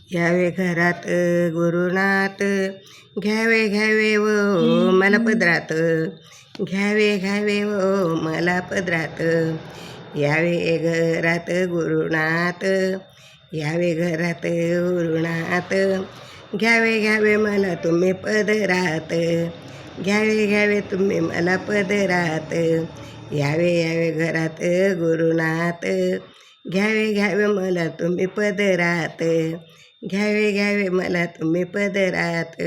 यावे घरात गुरुनाथ, घ्यावे घ्यावे व मला पदरात, घ्यावे घ्यावे व मला पदरात. यावे घरात गुरुनाथ, यावे घरात गुरुनाथ, घ्यावे घ्यावे मला तुम्ही पदरात, घ्यावे घ्यावे तुम्ही मला पदरात. यावे यावे घरात गुरुनाथ, घ्यावे घ्यावे मला तुम्ही पदरात, घ्यावे घ्यावे मला तुम्ही पदरात.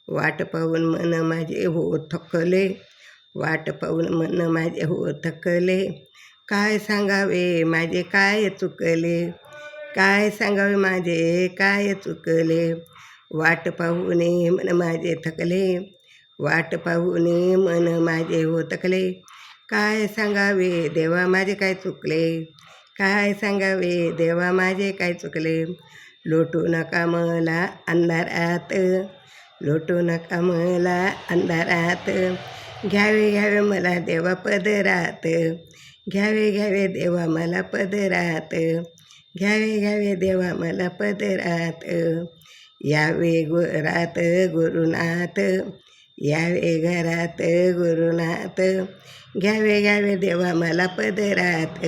वाट पाहून मन माझे हो थकले, वाट पाहून मन माझे हो थकले, काय सांगावे माझे काय चुकले, काय सांगावे माझे काय चुकले. वाट पाहून मन माझे थकले, वाट पाहून मन माझे हो थकले, काय सांगावे देवा माझे काय चुकले, काय सांगावे देवा माझे काय चुकले. लोटू नका मला अंधारात, लोटू नका मला अंधारात, घ्यावे घ्यावे मला देवा पदरात, घ्यावे घ्यावे देवा मला पदरात, घ्यावे घ्यावे देवा मला पदरात. यावे घरात गुरुनाथ, यावे घरात गुरुनाथ, घ्यावे घ्यावे देवा मला पदरात,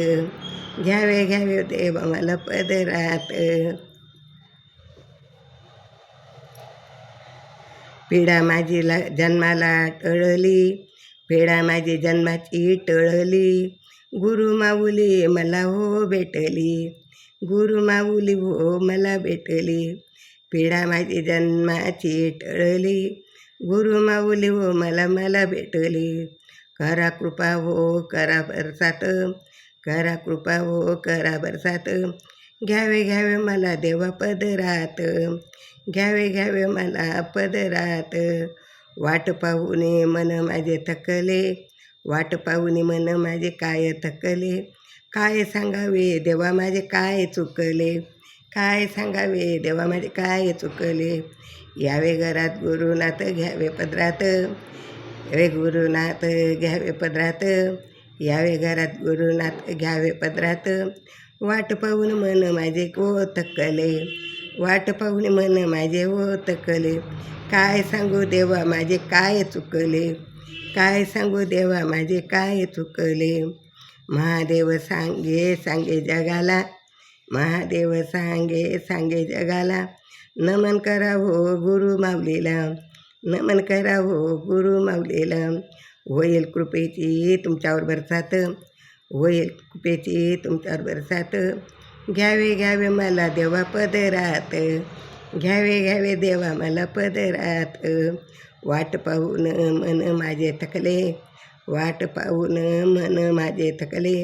घ्यावे घ्यावे देवा मला पदरात. पिढा माझी जन्माला टळली, पिढा माझी जन्माची टळली, गुरु माऊली मला हो भेटली, गुरु माऊली हो मला भेटली. पिढा माझी जन्माची टळली, गुरु माऊली हो मला भेटली. करा कृपा हो करा बरसात, करा कृपा हो करा बरसात, घ्यावे घ्यावे मला देवा पदरात, घ्यावे घ्यावे मला पदरात. वाट पाहून मन माझे थकले, वाट पाहून मन माझे काय थकले, काय सांगावे देवा माझे काय चुकले, काय सांगावे देवा माझे काय चुकले. यावे घरात गुरुनाथ, घ्यावे पदरात, यावे गुरुनाथ घ्यावे पदरात, यावे घरात गुरुनाथ घ्यावे पदरात. वाट पाहून मन माझे को थकले, वाट पाहून मन माझे हो थकले, काय सांगू देवा माझे काय चुकले, काय सांगू देवा माझे काय चुकले. महादेव सांगे सांगे जगाला, महादेव सांगे सांगे जगाला, नमन करा हो गुरु माऊलीला, नमन करा हो गुरु माऊलीला. होईल कृपेची तुमच्यावर बरसात, होईल कृपेची तुमच्यावर बरसात, घ्यावे घ्यावे मला देवा पदरात, घ्यावे घ्यावे देवा मला पदरात. वाट पाहून मन माझे थकले, वाट पाहून मन माझे थकले,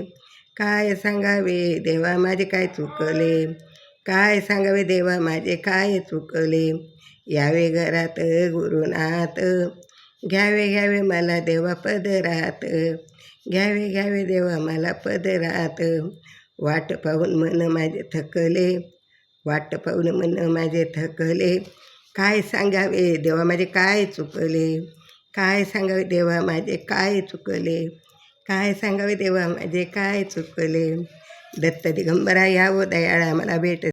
काय सांगावे देवा माझे काय चुकले, काय सांगावे देवा माझे काय चुकले. यावे घरात गुरुनाथ, घ्यावे घ्यावे मला देवा पदरात, घ्यावे घ्यावे देवा मला पदरात. वाट पाहून मन माझे थकले, वाट पाहून मन माझे थकले, काय सांगावे देवा माझे काय चुकले, काय सांगावे देवा माझे काय चुकले, काय सांगावे देवा माझे काय चुकले. दत्त दिगंबरा यावो दयाळा मला भेट